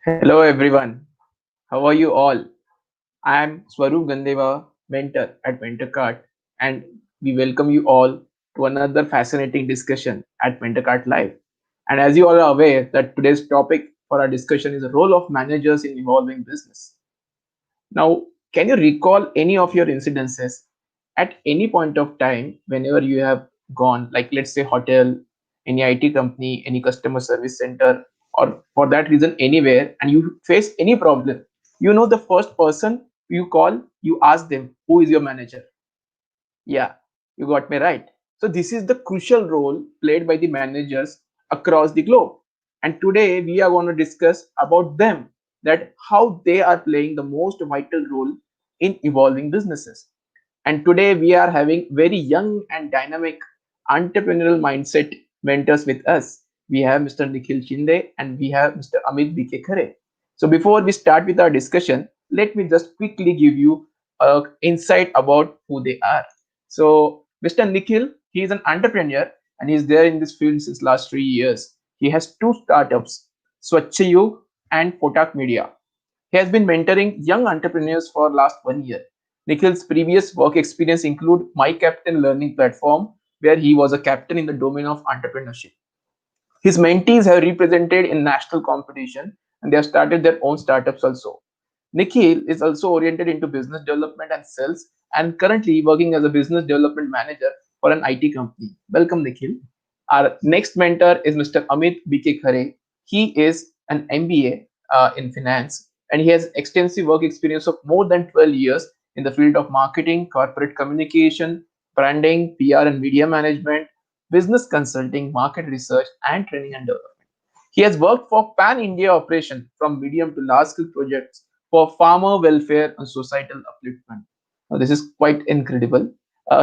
Hello everyone. How are you all? I am Swaroop Gandeva, mentor at MentorCart, and we welcome you all to another fascinating discussion at MentorCart Live. And as you all are aware, that today's topic for our discussion is the role of managers in evolving business. Now, can you recall any of your incidences at any point of time whenever you have gone, like let's say hotel, any IT company, any customer service center, or for that reason anywhere, and you face any problem? You know the first person you call, you ask them, who is your manager? Yeah, you got me right. So this is the crucial role played by the managers across the globe. And today we are going to discuss about them, that how they are playing the most vital role in evolving businesses. And today we are having very young and dynamic entrepreneurial mindset mentors with us. We have Mr. Nikhil Shinde and we have Mr. Amit BK Khare. So before we start with our discussion, let me just quickly give you a insight about who they are. So Mr. Nikhil, he is an entrepreneur and he's there in this field since last 3 years. He has two startups, Swachhayug and Kotak Media. He has been mentoring young entrepreneurs for last 1 year. Nikhil's previous work experience include My Captain Learning Platform, where he was a captain in the domain of entrepreneurship. His mentees have represented in national competition and they have started their own startups also. Nikhil is also oriented into business development and sales and currently working as a business development manager for an IT company. Welcome, Nikhil. Our next mentor is Mr. Amit BK Khare. He is an MBA in finance and he has extensive work experience of more than 12 years in the field of marketing, corporate communication, branding, PR and media management, business consulting, market research, and training and development. He has worked for pan India operation from medium to large scale projects for farmer welfare and societal upliftment. This is quite incredible.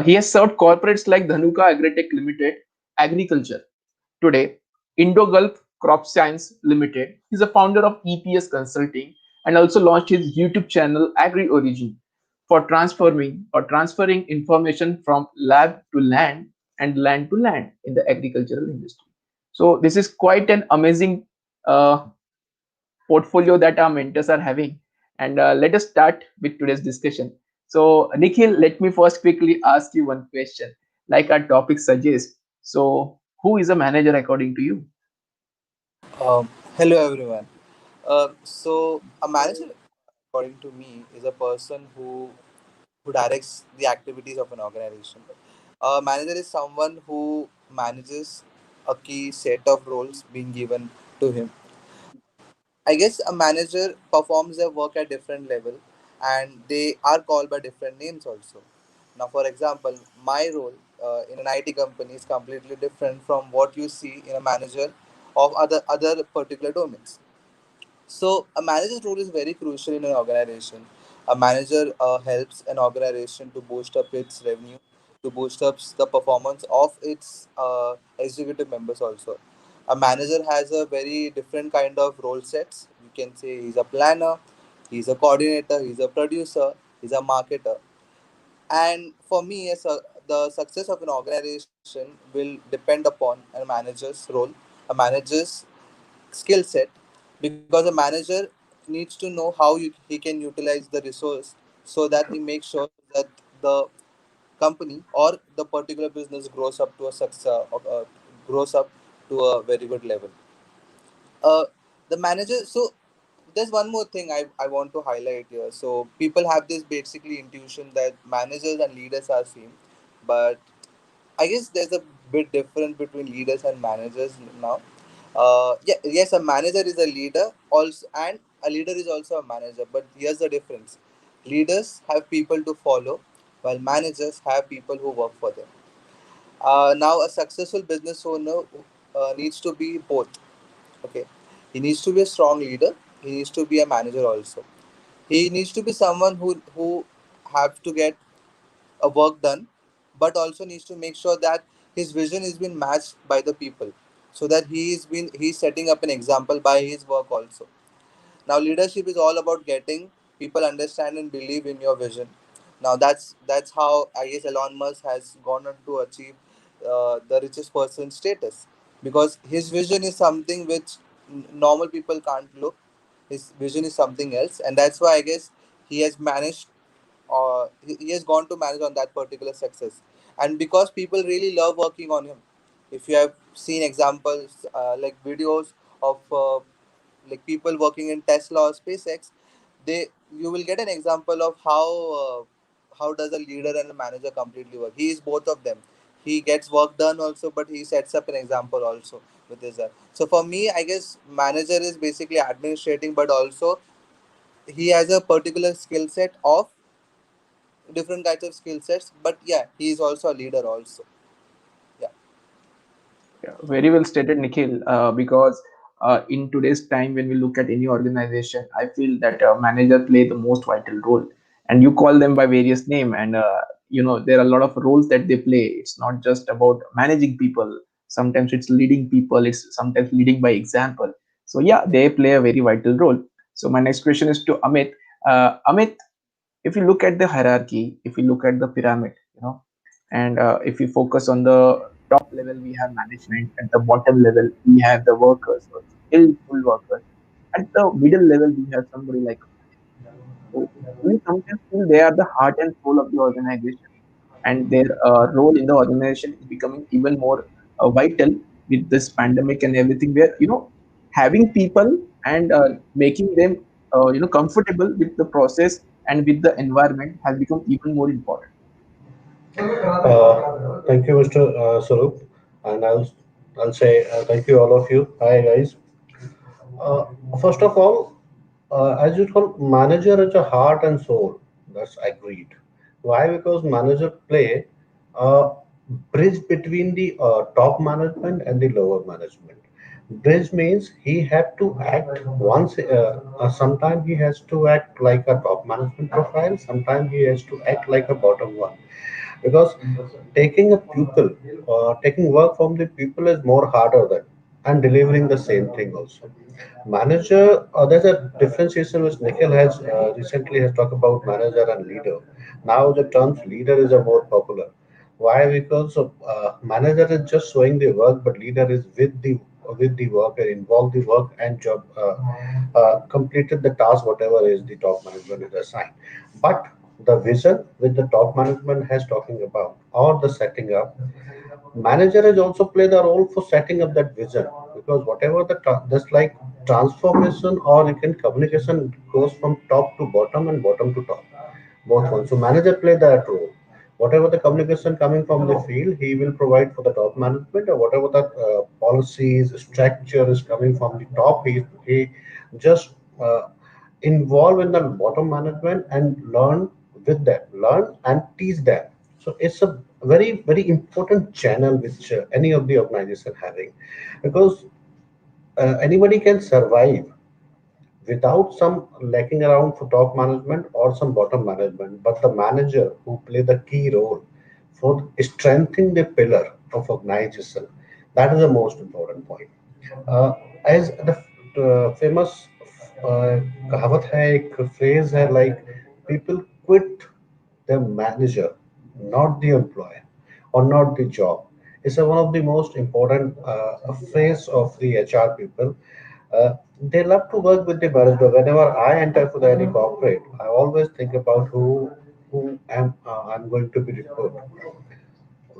He has served corporates like Dhanuka Agritech Limited, Agriculture, today Indo Gulf Crop Science Limited. He's a founder of EPS Consulting and also launched his YouTube channel Agri Origin for transferring information from lab to land and land to land in the agricultural industry. So this is quite an amazing uh, portfolio that our mentors are having. And let us start with today's discussion. So, Nikhil, let me first quickly ask you one question, like our topic suggests. So, who is a manager according to you? Hello everyone. So a manager, according to me, is a person who directs the activities of an organization. A manager is someone who manages a key set of roles being given to him. I guess a manager performs their work at different level, and they are called by different names also. Now, for example, my role in an IT company is completely different from what you see in a manager of other particular domains. So, a manager's role is very crucial in an organization. A manager helps an organization to boost up its revenue, to boost up the performance of its executive members also. A manager has a very different kind of role sets. You can say he's a planner, he's a coordinator, he's a producer, he's a marketer. And for me, the success of an organization will depend upon a manager's role, a manager's skill set, because a manager needs to know how he can utilize the resource so that he makes sure that the company or the particular business grows up to a success, grows up to a very good level. uh, the manager, so there's one more thing I want to highlight here. So people have this basically intuition that managers and leaders are same, but I guess there's a bit difference between leaders and managers now. Yeah, yes, a manager is a leader also, and a leader is also a manager. But here's the difference: leaders have people to follow, while managers have people who work for them. Now, a successful business owner needs to be both. Okay, he needs to be a strong leader. He needs to be a manager also. He needs to be someone who have to get a work done, but also needs to make sure that his vision is being matched by the people, so that he's setting up an example by his work also. Now leadership is all about getting people understand and believe in your vision. Now that's how I guess Elon Musk has gone on to achieve the richest person status, because his vision is something which normal people can't look. his vision is something else, and that's why I guess he has managed, or he has gone to manage on that particular success. And because people really love working on him, if you have seen examples like videos of like people working in Tesla or SpaceX, they you will get an example of how does a leader and a manager completely work. He is both of them. He gets work done also, but he sets up an example also with his. So for me, I guess manager is basically administrating, but also he has a particular skill set of different kinds of skill sets. But yeah, he is also a leader also. Yeah. Yeah, very well stated, Nikhil. Because in today's time, when we look at any organization, I feel that manager play the most vital role, and you call them by various name. And there are a lot of roles that they play. It's not just about managing people. Sometimes it's leading people. It's sometimes leading by example. So yeah, they play a very vital role. So my next question is to Amit. Amit, if you look at the hierarchy, if you look at the pyramid, and if you focus on the top level, we have management. At the bottom level, we have the workers or skillful workers. At the middle level, we have somebody like a manager. So we sometimes feel they are the heart and soul of the organization, and their role in the organization is becoming even more vital with this pandemic and everything. Where having people and making them comfortable with the process and with the environment has become even more important. Thank you, Mr. Sarup, and I'll say thank you all of you. Hi guys. Uh, First of all, as you told, manager is a heart and soul. That's agreed. Why? Because manager play a bridge between the top management and the lower management. Bridge means he have to act once. Sometimes he has to act like a top management profile. Sometimes he has to act like a bottom one, because taking a pupil taking work from the pupil is more harder than, and delivering the same thing also. Manager, there's a differentiation which Nikhil has recently has talked about manager and leader. Now the terms leader is a more popular. Why? Because manager is just showing the work, but leader is with the work and involved the work and job, completed the task whatever is the top management is assigned. But the vision with the top management has talking about or the setting up, manager has also played a role for setting up that vision, because whatever just like transformation or you can communication goes from top to bottom and bottom to top, both ones. So manager play that role. Whatever the communication coming from the field, he will provide for the top management, or whatever the policies structure is coming from the top, he just involve in the bottom management and learn with them, learn and teach them. So it's a very important channel which any of the organization having, because anybody can survive without some lacking around for top management or some bottom management, but the manager who play the key role for strengthening the pillar of organization, that is the most important point. As the famous कहावत है, एक phrase है, like people quit the manager, not the employer or not the job. It's one of the most important phrase of the HR people. They love to work with the manager. Whenever I enter for the any corporate, I always think about who am I'm going to be report,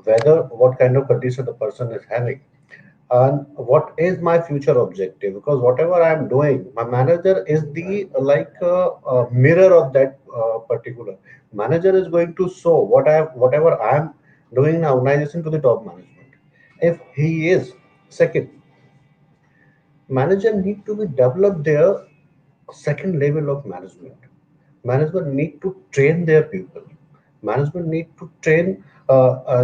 whether what kind of condition the person is having, and what is my future objective. Because whatever I am doing, my manager is the mirror of that particular. Manager is going to show whatever I am doing in organization to the top management. If he is second, manager need to be developed their second level of management. Management need to train their people. Management need to train,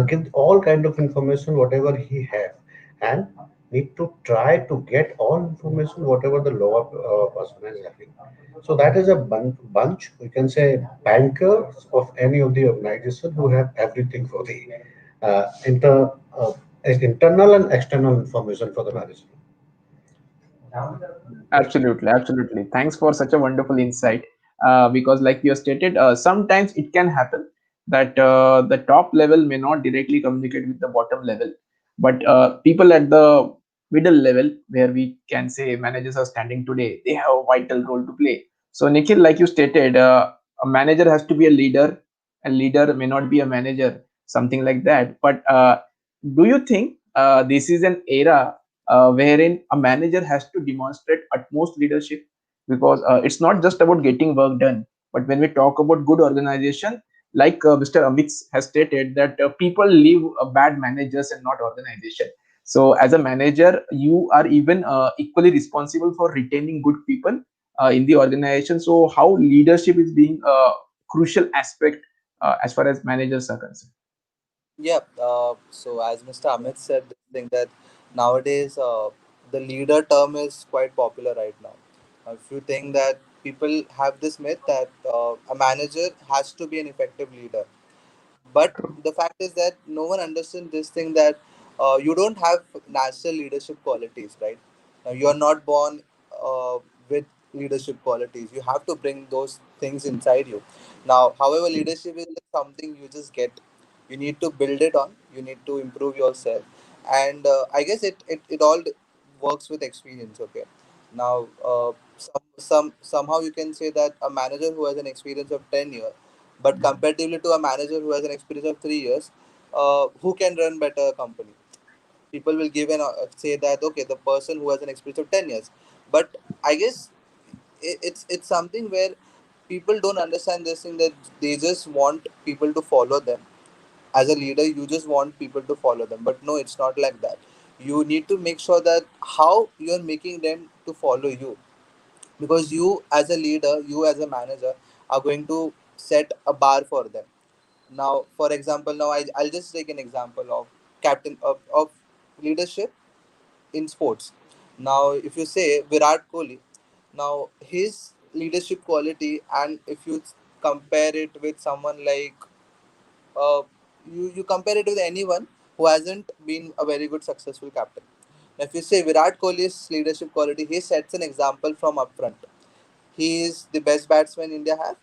give all kind of information whatever he have, and need to try to get all information whatever the lower person is having. So that is a bunch, we can say, bankers of any of the organization who have everything for the uh, internal and external information for the management. Absolutely, absolutely. Thanks for such a wonderful insight. Because, like you stated, sometimes it can happen that the top level may not directly communicate with the bottom level, but people at the middle level where we can say managers are standing today, they have a vital role to play. So Nikhil, like you stated, a manager has to be a leader. A leader may not be a manager, something like that. But do you think this is an era wherein a manager has to demonstrate utmost leadership? Because it's not just about getting work done, but when we talk about good organization, like Mr. Amit has stated, that people leave bad managers and not organization. So as a manager, you are even equally responsible for retaining good people in the organization. So how leadership is being a crucial aspect as far as managers are concerned. Yeah. So as Mr. Amit said, this thing that nowadays the leader term is quite popular right now. If you think that people have this myth that a manager has to be an effective leader, but True. the fact is that no one understands this thing that you don't have natural leadership qualities, right? Now, you are not born uh, with leadership qualities. You have to bring those things inside you. Now, however, leadership is like something you just get. You need to build it on. You need to improve yourself, and I guess it all works with experience. Okay. Now, somehow you can say that a manager who has an experience of 10 years, but comparatively to a manager who has an experience of 3 years, who can run better company? People will give an say that okay, the person who has an experience of 10 years. But I guess it's something where people don't understand this thing that they just want people to follow them. As a leader, you just want people to follow them, but no, it's not like that. You need to make sure that how you're making them to follow you, because you as a leader, you as a manager are going to set a bar for them. Now for example, I'll just take an example of captain of leadership in sports. Now if you say Virat Kohli, now his leadership quality, and if you compare it with someone like uh, you compare it with anyone who hasn't been a very good successful captain. Now, if you say Virat Kohli's leadership quality, he sets an example from upfront. He is the best batsman India have,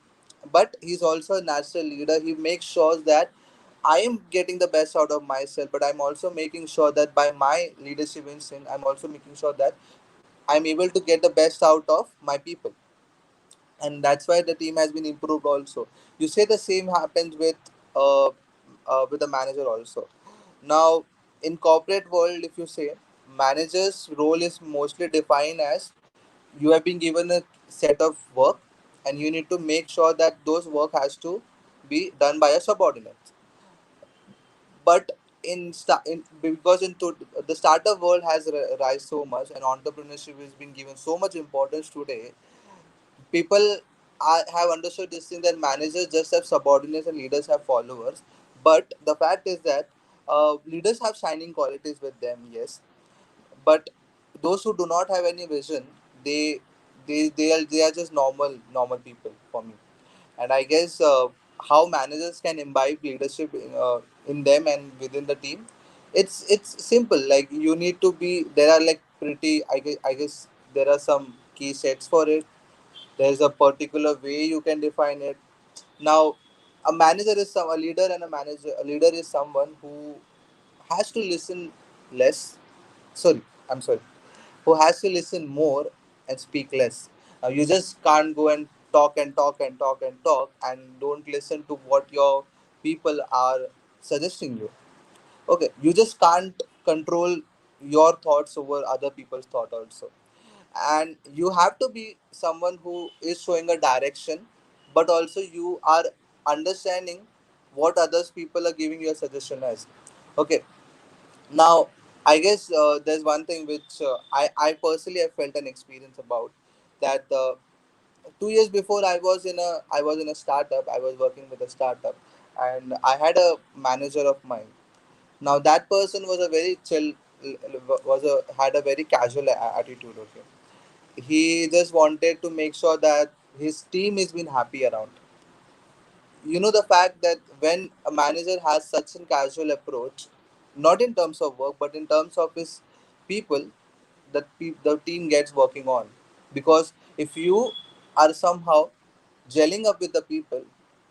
but he's also a natural leader. He makes sure that I am getting the best out of myself, but I'm also making sure that by my leadership instinct, I'm also making sure that I'm able to get the best out of my people, and that's why the team has been improved. Also, you say the same happens with the manager also. Now, in corporate world, if you say manager's role is mostly defined as you have been given a set of work, and you need to make sure that those work has to be done by a subordinate. But because the startup world has rise so much, and entrepreneurship is being given so much importance today, people have understood this thing that managers just have subordinates and leaders have followers. But the fact is that leaders have shining qualities with them, yes, but those who do not have any vision, they they are just normal people for me. And I guess how managers can imbibe leadership in them and within the team, it's simple. Like you need to be there are like pretty I guess there are some key sets for it. There's a particular way you can define it. Now a manager is a leader, and a leader is someone who has to listen less. Sorry, I'm sorry. Who has to listen more and speak less. Now you just can't go and talk and talk and talk and talk and don't listen to what your people are suggesting you. Okay, you just can't control your thoughts over other people's thought also. And you have to be someone who is showing a direction, but also you are understanding what others people are giving you a suggestion as. Okay, now, I guess there's one thing which I personally have felt an experience about that 2 years before I was in a startup. I was working with a startup, and I had a manager of mine. Now that person was a very chill, was a had a very casual attitude. Okay, he just wanted to make sure that his team is being happy around. The fact that when a manager has such a casual approach, not in terms of work but in terms of his people, the team gets working on. Because if you are somehow gelling up with the people,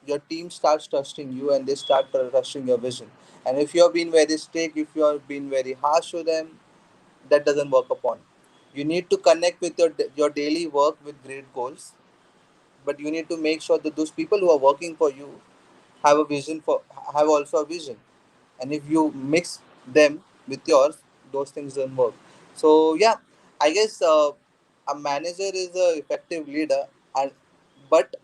your team starts trusting you and they trusting your vision. And if you have been very strict, if you have been very harsh to them, that doesn't work upon. You need to connect with your daily work with great goals, but you need to make sure that those people who are working for you have a vision for have also a vision, and if you mix them with yours, those things don't work. So yeah, I guess a manager is a effective leader, and but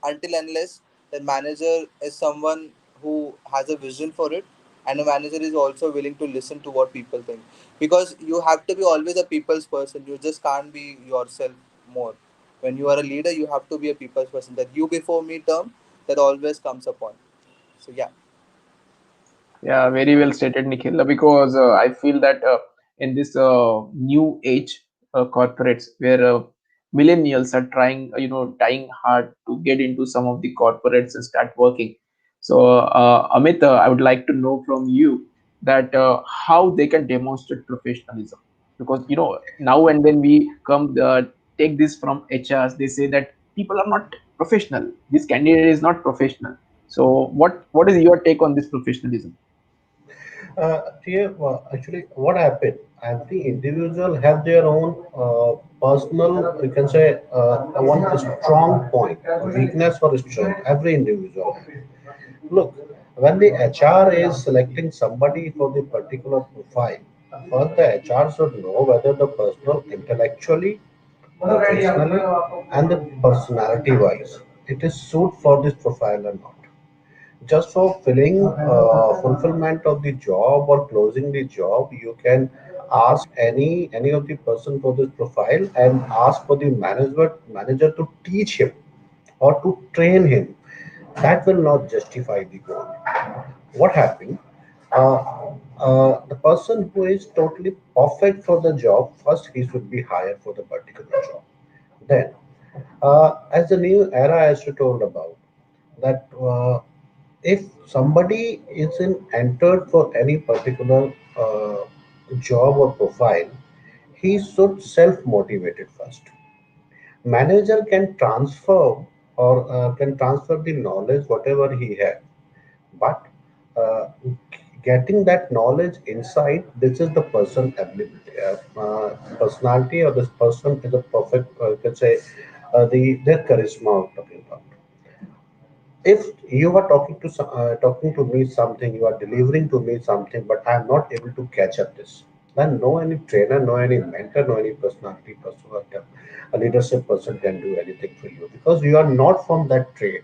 until unless the manager is someone who has a vision for it, and a manager is also willing to listen to what people think, because you have to be always a people's person. You just can't be yourself more. When you are a leader, you have to be a people's person. That you before me term, that always comes upon. So yeah. Yeah, very well stated, Nikhil. Because I feel that in this new age corporates, where millennials are trying, trying hard to get into some of the corporates and start working. So, Amit, I would like to know from you that how they can demonstrate professionalism. Because now and then we come take this from HRs, they say that people are not professional. This candidate is not professional. So, what is your take on this professionalism? Here, actually, what happened? Every individual have their own personal, you can say, one strong point, weakness or strength. Every individual. Look, when the HR is selecting somebody for the particular profile, first the HR should know whether the person intellectually, professionally, and the personality wise, it is suit for this profile or not. Just for filling fulfillment of the job or closing the job, you can ask any of the person for this profile and ask for the manager to teach him or to train him. That will not justify the goal. What happened? The person who is totally perfect for the job, first he should be hired for the particular job. Then, as the new era as you told about, that if somebody is in entered for any particular job or profile, he should self motivated first. Manager can transfer or can transfer the knowledge whatever he has, but uh, getting that knowledge inside, this is the person ability, personality, or this person is a perfect, you can say, their charisma I'm talking about. If you are talking to me something, you are delivering to me something, but I am not able to catch up this, then no any trainer, no any mentor, no any personality person or a leadership person can do anything for you, because you are not from that trade,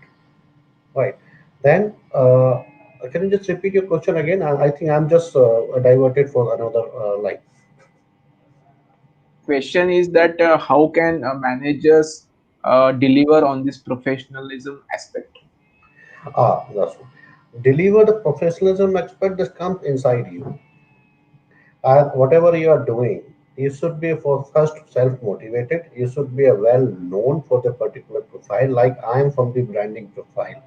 right? Then can you just repeat your question again? I think I'm just diverted for another line. The question is that how can managers deliver on this professionalism aspect? That's one. Deliver the professionalism expert that comes inside you. And whatever you are doing, you should be for first self-motivated. You should be a well known for the particular profile. Like I am from the branding profile.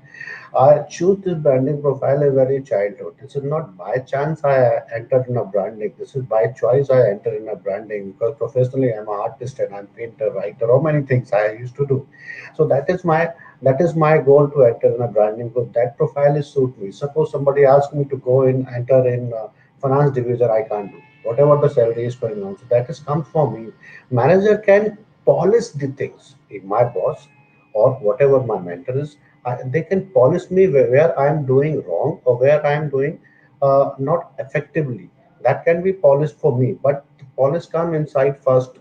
I choose this branding profile as very childhood. This is not by chance I entered in a branding. This is by choice I entered in a branding, because professionally I'm an artist and I'm painter, writer, or many things I used to do. So that is my goal to enter in a branding, because that profile is suit me. Suppose somebody asks me to go in enter in finance division, I can't do whatever the salary is going on. So that is comes from me. Manager can polish the things. If my boss or whatever my mentor is, they can polish me where I am doing wrong or where I am doing not effectively. That can be polished for me, but the polish come inside first.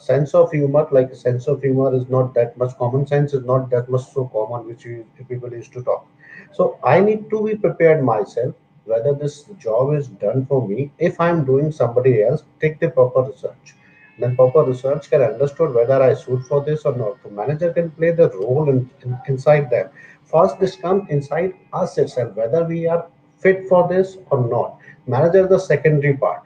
Sense of humor, like sense of humor, is not that much. Common sense is not that much so common, which people used to talk. So I need to be prepared myself whether this job is done for me. If I'm doing somebody else, take the proper research. Then proper research can understood whether I suit for this or not. The manager can play the role inside them. First, this comes inside us itself, whether we are fit for this or not. Manager is the secondary part.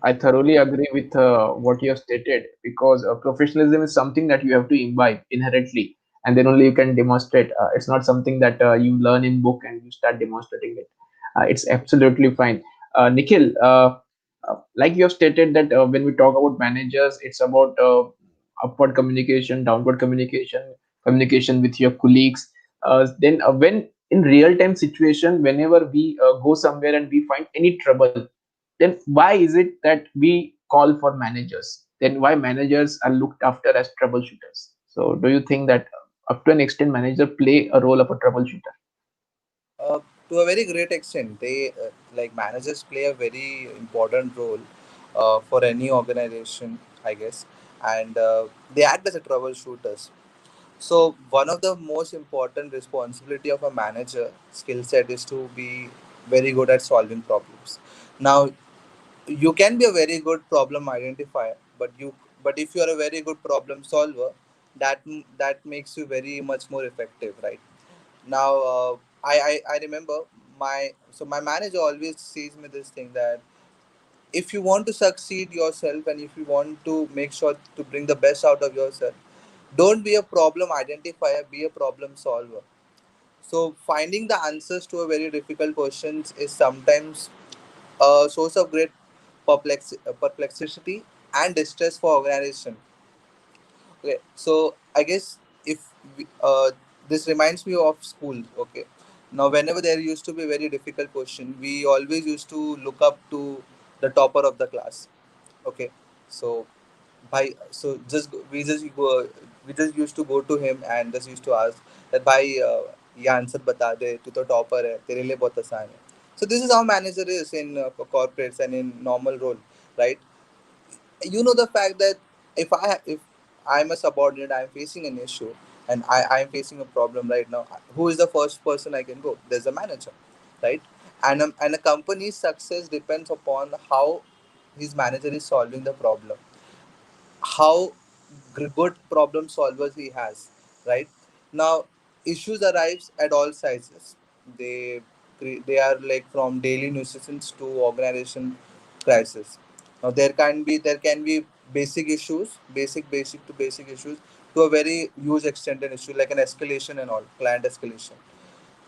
I thoroughly agree with what you have stated, because professionalism is something that you have to imbibe inherently, and then only you can demonstrate. It's not something that you learn in book and you start demonstrating it. It's absolutely fine. Nikhil, like you have stated that when we talk about managers, it's about upward communication, downward communication, communication with your colleagues. Then when in real time situation, whenever we go somewhere and we find any trouble, then why is it that we call for managers? Then why managers are looked after as troubleshooters? So do you think that up to an extent manager play a role of a troubleshooter? To a very great extent, they like managers play a very important role for any organization, I guess, and they act as a troubleshooters. So one of the most important responsibility of a manager skill set is to be very good at solving problems. Now, you can be a very good problem identifier, but if you are a very good problem solver, that makes you very much more effective, right? Now, I remember my manager always says me this thing that if you want to succeed yourself and if you want to make sure to bring the best out of yourself, don't be a problem identifier, be a problem solver. So finding the answers to a very difficult questions is sometimes a source of great perplexity and distress for organization. Okay, so I guess if this reminds me of school. Okay, now whenever there used to be a very difficult question, we always used to look up to the topper of the class. Okay, so by so just we just used to go to him and just used to ask that भाई ये answer बता दे तू तो topper है तेरे लिए बहुत आसान है. So this is how manager is in corporates and in normal role, right? You know the fact that if I'm a subordinate, I'm facing an issue and I'm facing a problem right now, who is the first person I can go? There's a manager, right? And a company's success depends upon how his manager is solving the problem, how good problem solvers he has, right? Now issues arise at all sizes. they they are like from daily nuisance to organization crisis. Now there can be basic issues, basic to basic issues, to a very huge extended issue like an escalation and all client escalation.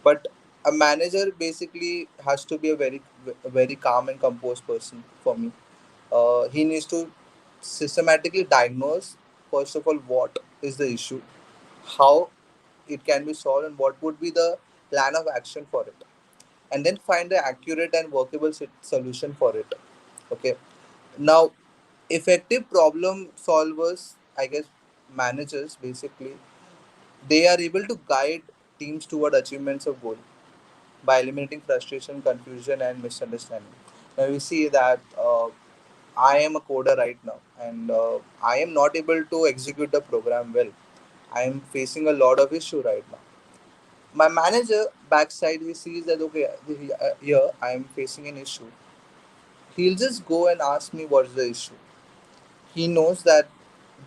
But a manager basically has to be a very calm and composed person for me. He needs to systematically diagnose, first of all, what is the issue, how it can be solved, and what would be the plan of action for it, and then find the accurate and workable solution for it. Okay. Now, effective problem solvers, I guess, managers basically, they are able to guide teams toward achievements of goal by eliminating frustration, confusion, and misunderstanding. Now, we see that I am a coder right now, and I am not able to execute the program well. I am facing a lot of issue right now. My manager backside, he sees that okay, here I am facing an issue. He'll just go and ask me what's the issue. He knows that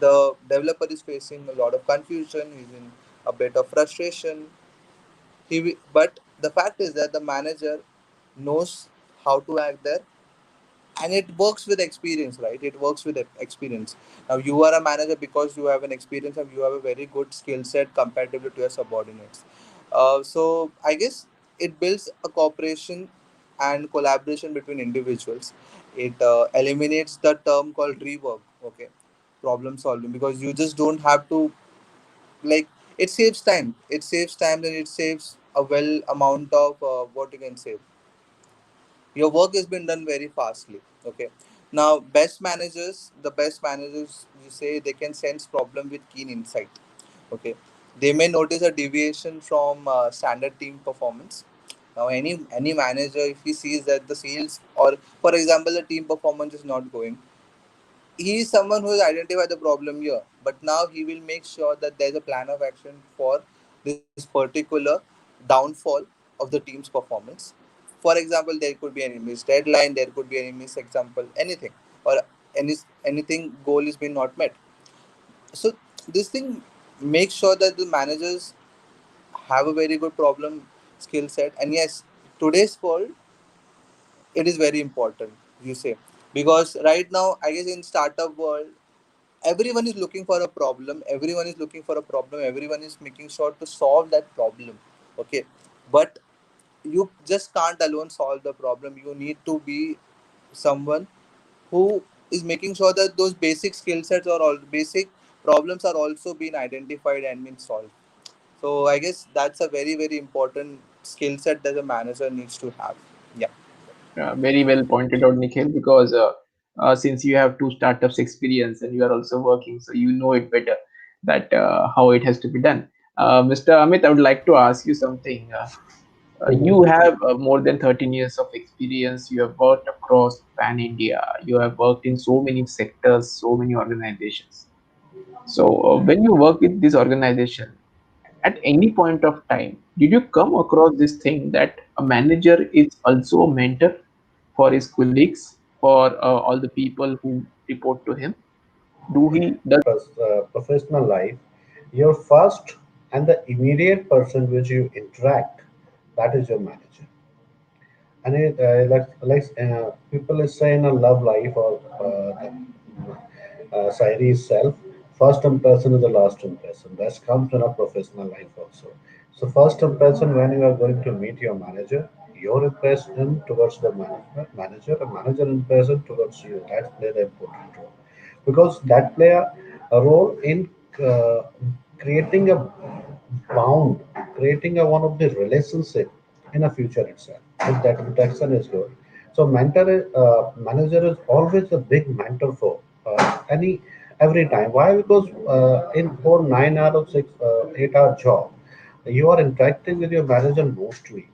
the developer is facing a lot of confusion. He's in a bit of frustration. But the fact is that the manager knows how to act there, and it works with experience, right? It works with experience. Now you are a manager because you have an experience and you have a very good skill set comparatively to your subordinates. So I guess it builds a cooperation and collaboration between individuals. It eliminates the term called rework. Okay, problem solving, because you just don't have to, like, it saves time and it saves a well amount of what you can say, your work has been done very fastly. Okay. Now the best managers, you say, they can sense problem with keen insight. Okay. They may notice a deviation from standard team performance. Now any manager, if he sees that the sales, or for example the team performance is not going, he is someone who has identified the problem here, but now he will make sure that there's a plan of action for this particular downfall of the team's performance. For example, there could be any missed deadline, there could be any missed example, anything, or any anything goal is being not met. So this thing makes sure that the managers have a very good problem skill set. And yes, today's world, it is very important, you say, because right now I guess in startup world, everyone is looking for a problem, everyone is making sure to solve that problem. Okay. But you just can't alone solve the problem. You need to be someone who is making sure that those basic skill sets or all basic problems are also being identified and being solved. So I guess that's a very very important skill set that a manager needs to have. Yeah. Very well pointed out, Nikhil, because since you have two startups experience and you are also working, so you know it better that how it has to be done. Mr. Amit, I would like to ask you something. You Mhm. have more than 13 years of experience. You have worked across pan India. You have worked in so many sectors, so many organizations. So, when you work with this organization, at any point of time, did you come across this thing that a manager is also a mentor for his colleagues, for all the people who report to him? Do he does? Professional life, your first and the immediate person which you interact, that is your manager. And people is saying a love life or Sairi self, first impression is the last impression. That comes in a professional life also. So first impression when you are going to meet your manager, your impression towards the manager, a manager impression towards you, that play the important role because that play a role in uh, creating a bound, creating a one of the relationship in a future itself. If that interaction is good, so manager is always a big mentor for any every time. Why? Because in for 9 hour or 8 hour job, you are interacting with your manager mostly.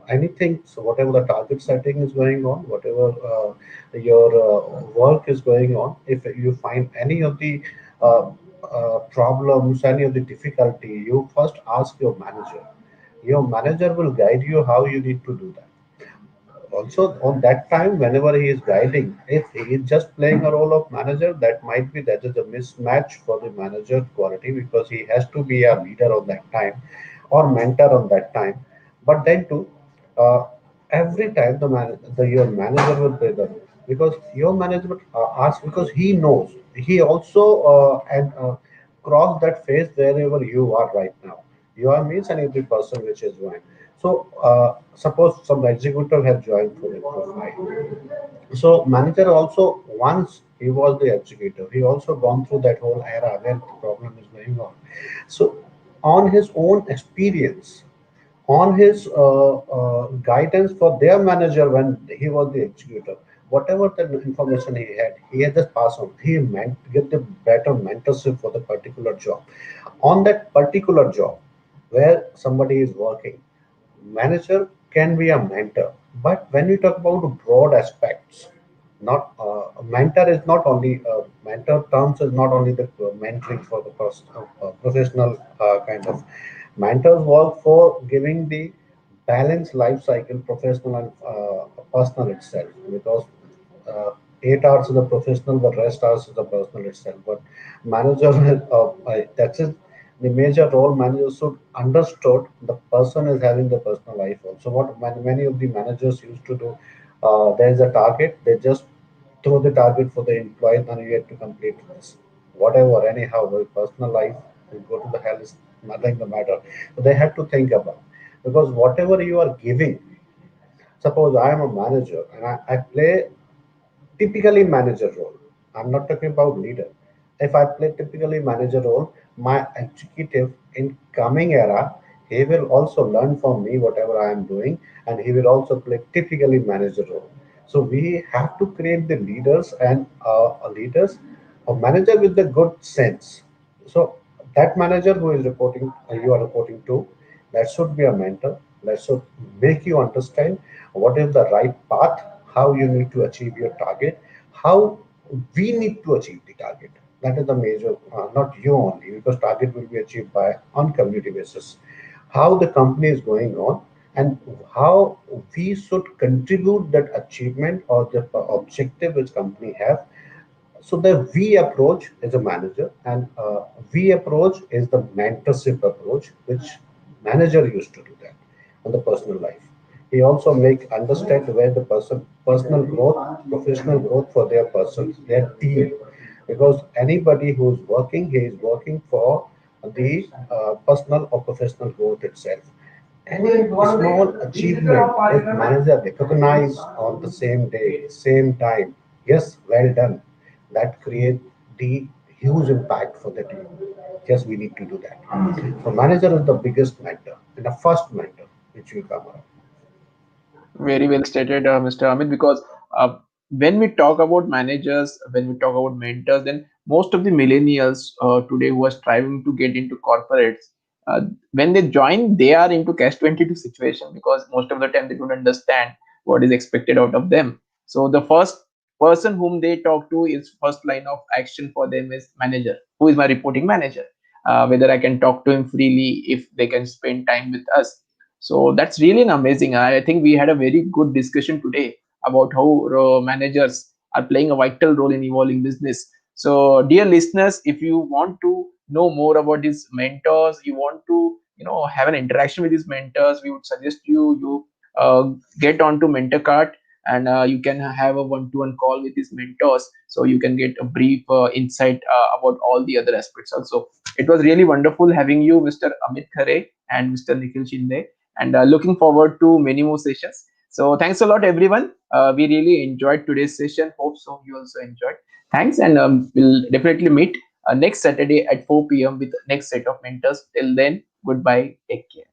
Anything, so whatever the target setting is going on, whatever your work is going on, if you find any of the uh, problems, any of the difficulty, you first ask your manager. Your manager will guide you how you need to do that. Also on that time whenever he is guiding, if he is just playing a role of manager, that is a mismatch for the manager quality because he has to be a leader on that time or mentor on that time. But then too, uh, every time your manager will play the role because your manager will ask because he knows, he also and cross that phase wherever you are right now. You are means any of the person which is joined. So suppose some executive have joined for the profile. So manager also once he was the executive, he also gone through that whole era where the problem is going on. So on his own experience, on his guidance for their manager when he was the executive, whatever the information he had just passed on. He meant get the better mentorship for the particular job. On that particular job where somebody is working, manager can be a mentor. But when you talk about broad aspects, not a mentor is not only mentor terms is not only the mentoring for the professional kind of mentors work for giving the balanced life cycle, professional and personal itself. Because uh, 8 hours is the professional, but rest hours is the personal itself. But manager, that's it. The major role manager should understood the person is having the personal life also. What many of the managers used to do, there is a target, they just throw the target for the employees and you have to complete this. Whatever, anyhow, the personal life will go to the hell is nothing the matter. So they have to think about because whatever you are giving, suppose I am a manager and I play typically manager role. I'm not talking about leader. If I play typically manager role, my executive in coming era, he will also learn from me whatever I am doing, and he will also play typically manager role. So we have to create the leaders and leaders, a manager with the good sense. So that manager who is reporting, you are reporting to, that should be a mentor. That should make you understand what is the right path, how you need to achieve your target, how we need to achieve the target. That is the major, not you only, because target will be achieved by on community basis. How the company is going on and how we should contribute that achievement or the objective which company have. So the V approach is a manager, and V approach is the mentorship approach, which manager used to do that on the personal life. He also make understand where the personal growth, professional growth for their person, their team, because anybody who is working, he is working for the personal or professional growth itself. Any small achievement, if manager recognize on the same day, same time, yes, well done, that create the huge impact for the team. Yes, we need to do that. So manager is the biggest mentor and the first mentor. which will come up. Very well stated, Mr. Amit, because when we talk about managers, when we talk about mentors, then most of the millennials today who are striving to get into corporates, uh, when they join, they are into cash 22 situation because most of the time they don't understand what is expected out of them. So the first person whom they talk to is first line of action for them is manager. Who is my reporting manager? Whether I can talk to him freely, if they can spend time with us. So that's really an amazing. I think we had a very good discussion today about how managers are playing a vital role in evolving business. So, dear listeners, if you want to know more about these mentors, you want to have an interaction with these mentors, we would suggest you get onto MentorCart and you can have a one-to-one call with these mentors, so you can get a brief insight about all the other aspects. Also, it was really wonderful having you, Mr. Amit Khare and Mr. Nikhil Shinde, and looking forward to many more sessions. So thanks a lot, everyone. We really enjoyed today's session. Hope so you also enjoyed. Thanks, and we'll definitely meet next Saturday at 4 p.m. with next set of mentors. Till then, goodbye. Take care.